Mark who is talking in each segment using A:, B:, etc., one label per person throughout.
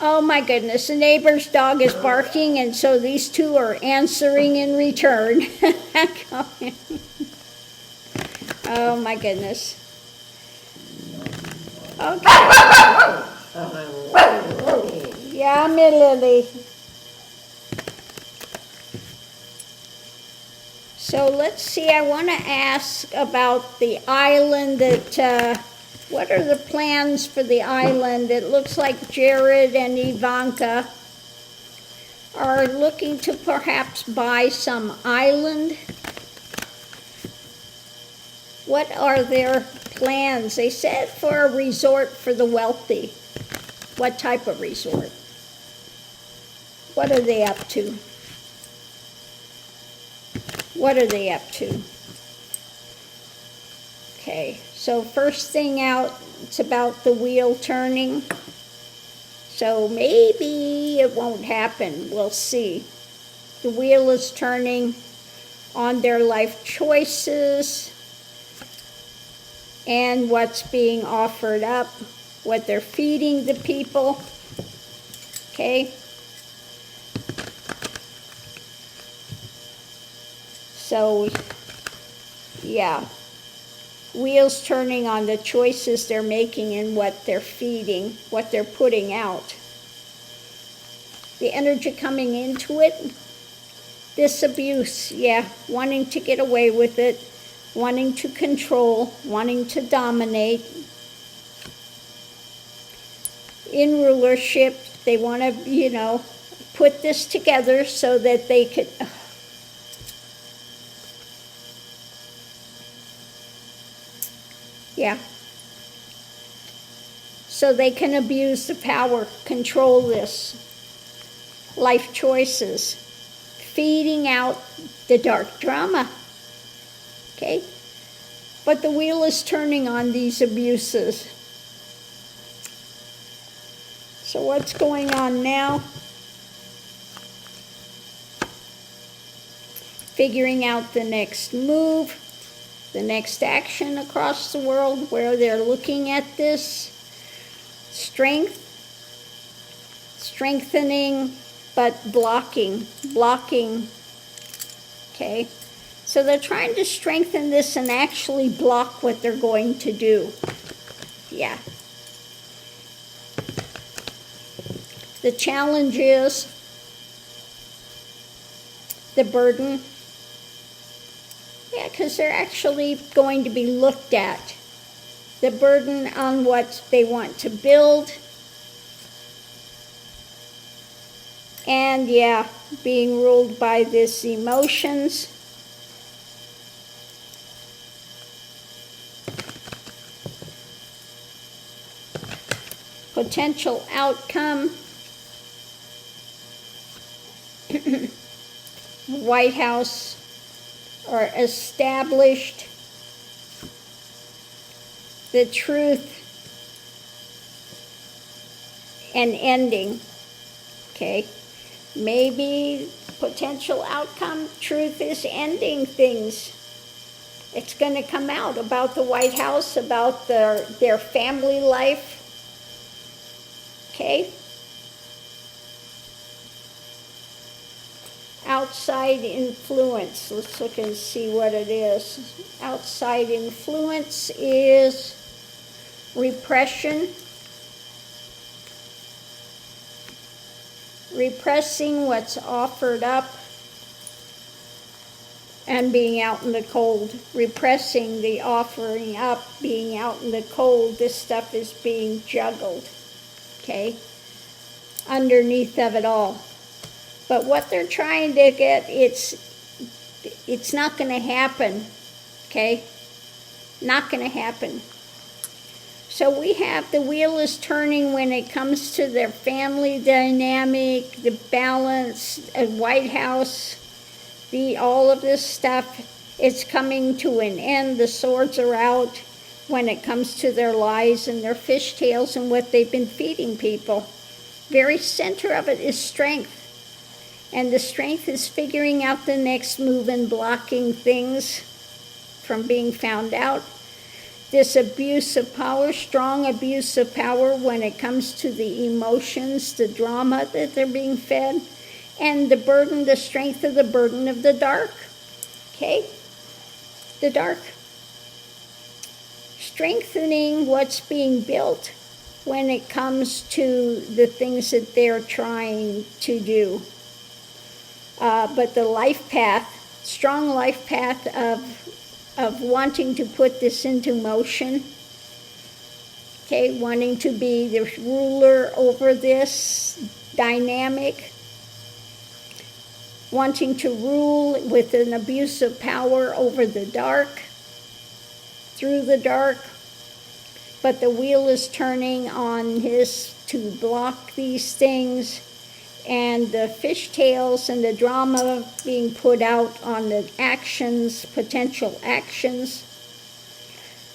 A: Oh my goodness, the neighbor's dog is barking, and so these two are answering in return. Oh my goodness. Okay. Yeah, me Lily. So let's see, I want to ask about the island that, what are the plans for the island? It looks like Jared and Ivanka are looking to perhaps buy some island. What are their plans? They said for a resort for the wealthy. What type of resort? What are they up to? What are they up to? Okay, so first thing out, it's about the wheel turning. So maybe it won't happen. We'll see. The wheel is turning on their life choices and what's being offered up, what they're feeding the people. Okay? So, yeah. Wheels turning on the choices they're making and what they're feeding, what they're putting out. The energy coming into it, this abuse, yeah, wanting to get away with it, wanting to control, wanting to dominate. In rulership, they want to, put this together so that they could... Yeah. So they can abuse the power, control this. Life choices. Feeding out the dark drama. Okay? But the wheel is turning on these abuses. So what's going on now? Figuring out the next move. The next action across the world where they're looking at this. Strength, strengthening, but blocking. Okay? So they're trying to strengthen this and actually block what they're going to do. Yeah. The challenge is the burden. Yeah, because they're actually going to be looked at. The burden on what they want to build. And yeah, being ruled by these emotions. Potential outcome. White House or established. The truth and ending. Okay. Maybe potential outcome, truth is ending things. It's going to come out about the White House, about their family life. Okay? Outside influence. Let's look and see what it is. Outside influence is repression. Repressing what's offered up and being out in the cold. Repressing the offering up, being out in the cold. This stuff is being juggled. Okay? Underneath of it all. But what they're trying to get, it's not going to happen. Okay? Not going to happen. So we have the wheel is turning when it comes to their family dynamic, the balance, a White House, all of this stuff. It's coming to an end. The swords are out when it comes to their lies and their fishtails and what they've been feeding people. Very center of it is strength. And the strength is figuring out the next move and blocking things from being found out. this abuse of power, strong abuse of power when it comes to the emotions, the drama that they're being fed, and the burden, the strength of the burden of the dark. Okay? The dark. Strengthening what's being built when it comes to the things that they're trying to do. But the life path, strong life path of wanting to put this into motion, okay, wanting to be the ruler over this dynamic, wanting to rule with an abuse of power over the dark, through the dark, but the wheel is turning on his to block these things, and the fishtails and the drama being put out on the actions, potential actions.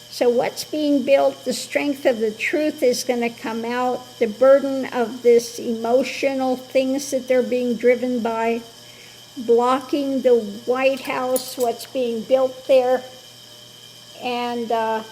A: So what's being built, the strength of the truth is going to come out, the burden of this emotional things that they're being driven by, blocking the White House, what's being built there, and the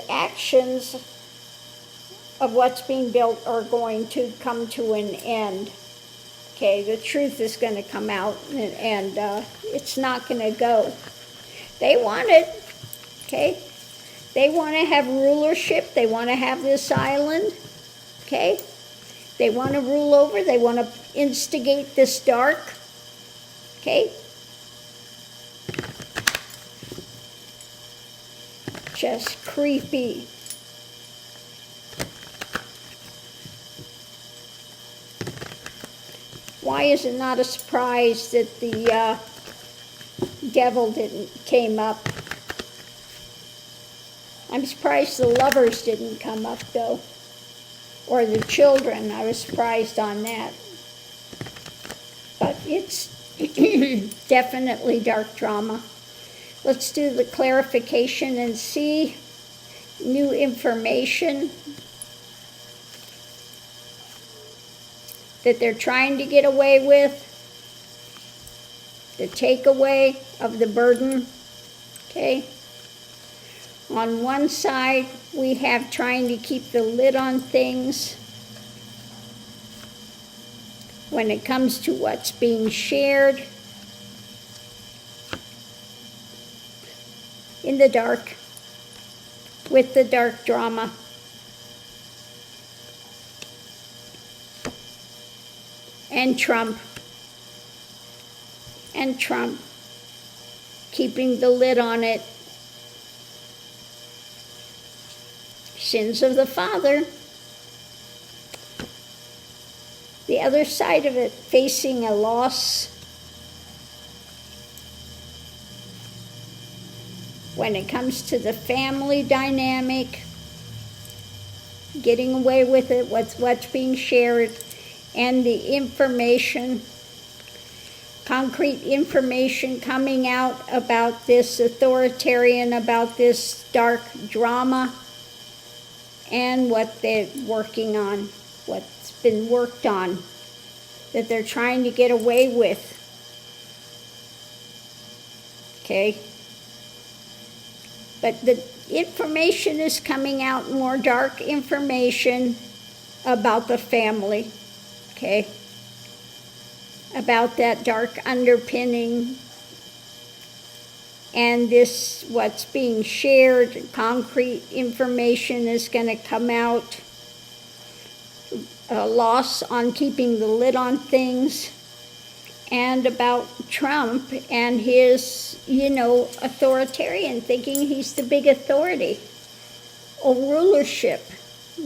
A: actions of what's being built are going to come to an end. Okay, the truth is going to come out, and it's not going to go. They want it, okay? They want to have rulership. They want to have this island, okay? They want to rule over. They want to instigate this dark, okay? Just creepy. Why is it not a surprise that the devil came up? I'm surprised the lovers didn't come up, though. Or the children. I was surprised on that. But it's definitely dark drama. Let's do the clarification and see new information that they're trying to get away with, the takeaway of the burden, okay? On one side, we have trying to keep the lid on things when it comes to what's being shared in the dark, with the dark drama. And Trump, keeping the lid on it. Sins of the father. The other side of it, facing a loss when it comes to the family dynamic, getting away with it, what's being shared, and the information, concrete information coming out about this authoritarian, about this dark drama, and what they're working on, what's been worked on, that they're trying to get away with. Okay? But the information is coming out, more dark information about the family. Okay, about that dark underpinning, and this, what's being shared, concrete information is going to come out, a loss on keeping the lid on things, and about Trump and his, authoritarian, thinking he's the big authority, or rulership,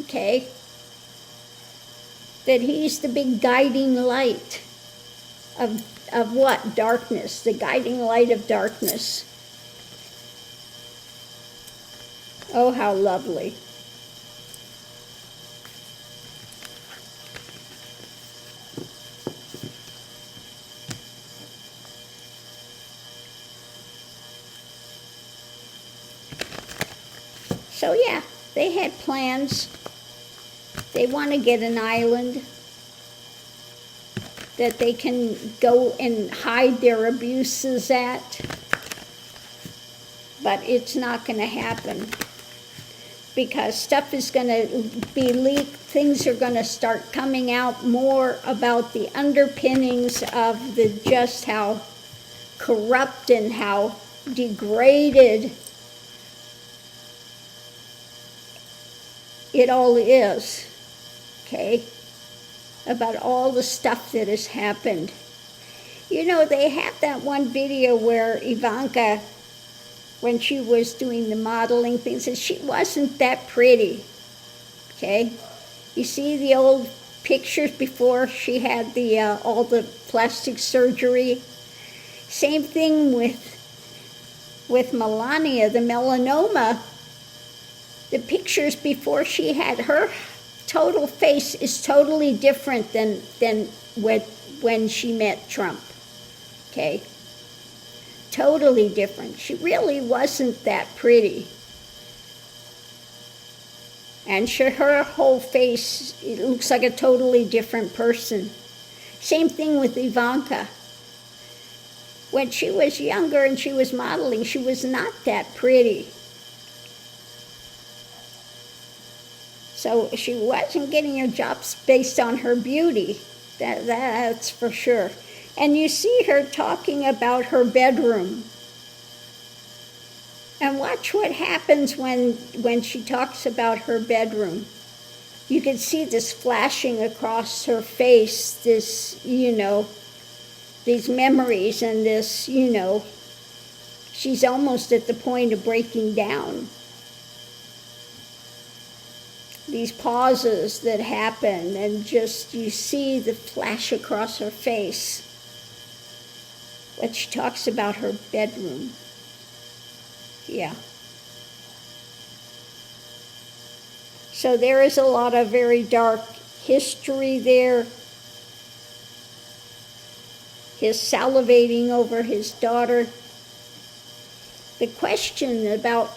A: okay? That he's the big guiding light of what? Darkness, the guiding light of darkness. Oh, how lovely. So yeah, they had plans. They want to get an island that they can go and hide their abuses at. but it's not going to happen. Because stuff is going to be leaked, things are going to start coming out more about the underpinnings of just how corrupt and how degraded it all is, okay? About all the stuff that has happened. You know, they have that one video where Ivanka, when she was doing the modeling things, and she wasn't that pretty, okay? You see the old pictures before she had the all the plastic surgery? Same thing with Melania, the melanoma. The pictures before she had her total face is totally different than when she met Trump, okay? Totally different. She really wasn't that pretty. And her whole face, it looks like a totally different person. Same thing with Ivanka. When she was younger and she was modeling, she was not that pretty. So she wasn't getting her jobs based on her beauty. That's for sure. And you see her talking about her bedroom. And watch what happens when she talks about her bedroom. You can see this flashing across her face, this, these memories and this, she's almost at the point of breaking down. These pauses that happen, and just you see the flash across her face. But she talks about her bedroom. Yeah. So there is a lot of very dark history there. His salivating over his daughter. The question about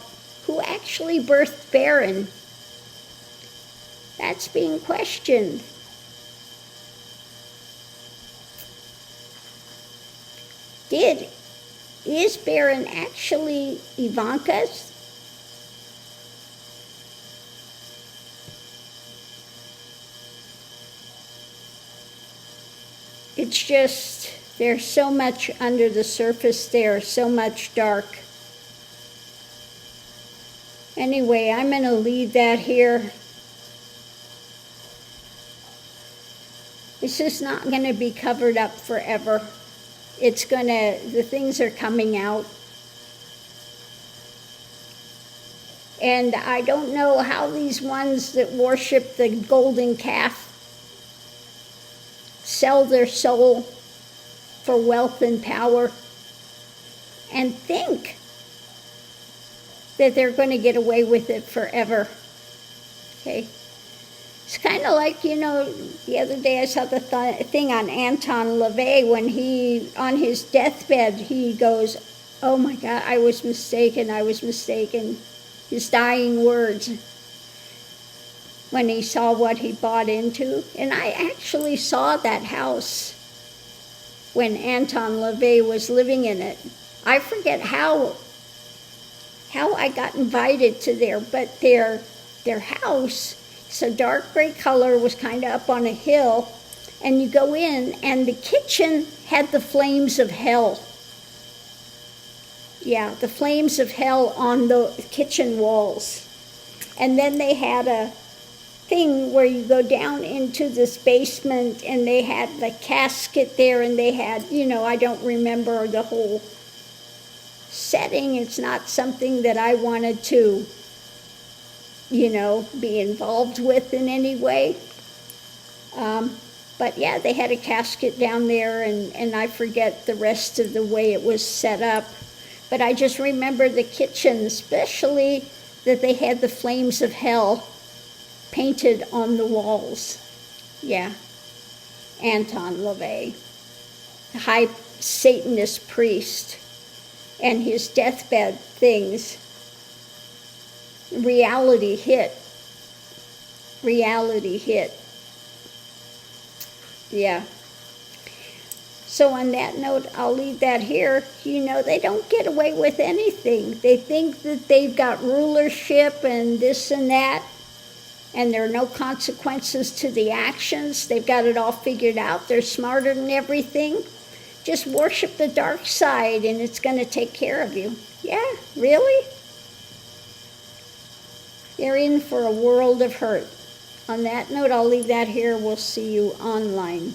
A: who actually birthed Baron, that's being questioned. Is Baron actually Ivanka's? It's just, there's so much under the surface there, so much dark. Anyway, I'm going to leave that here. This is not going to be covered up forever. The things are coming out. And I don't know how these ones that worship the golden calf sell their soul for wealth and power and think that they're going to get away with it forever. Okay? It's kind of like, the other day I saw the thing on Anton LaVey when on his deathbed, he goes, "Oh my God, I was mistaken. His dying words when he saw what he bought into. And I actually saw that house when Anton LaVey was living in it. I forget how I got invited to there, but their house, it's a dark gray color, was kind of up on a hill, and you go in, and the kitchen had the flames of hell. Yeah, the flames of hell on the kitchen walls. And then they had a thing where you go down into this basement, and they had the casket there, and they had, I don't remember the whole setting. It's not something that I wanted to, be involved with in any way. But yeah, they had a casket down there, and I forget the rest of the way it was set up. But I just remember the kitchen, especially that they had the flames of hell painted on the walls. Yeah. Anton LaVey, high Satanist priest, and his deathbed things. Reality hit. Yeah. So on that note, I'll leave that here. You know, they don't get away with anything. They think that they've got rulership and this and that, and there are no consequences to the actions. They've got it all figured out. They're smarter than everything. Just worship the dark side and it's going to take care of you. Yeah, really? They're in for a world of hurt. On that note, I'll leave that here. We'll see you online.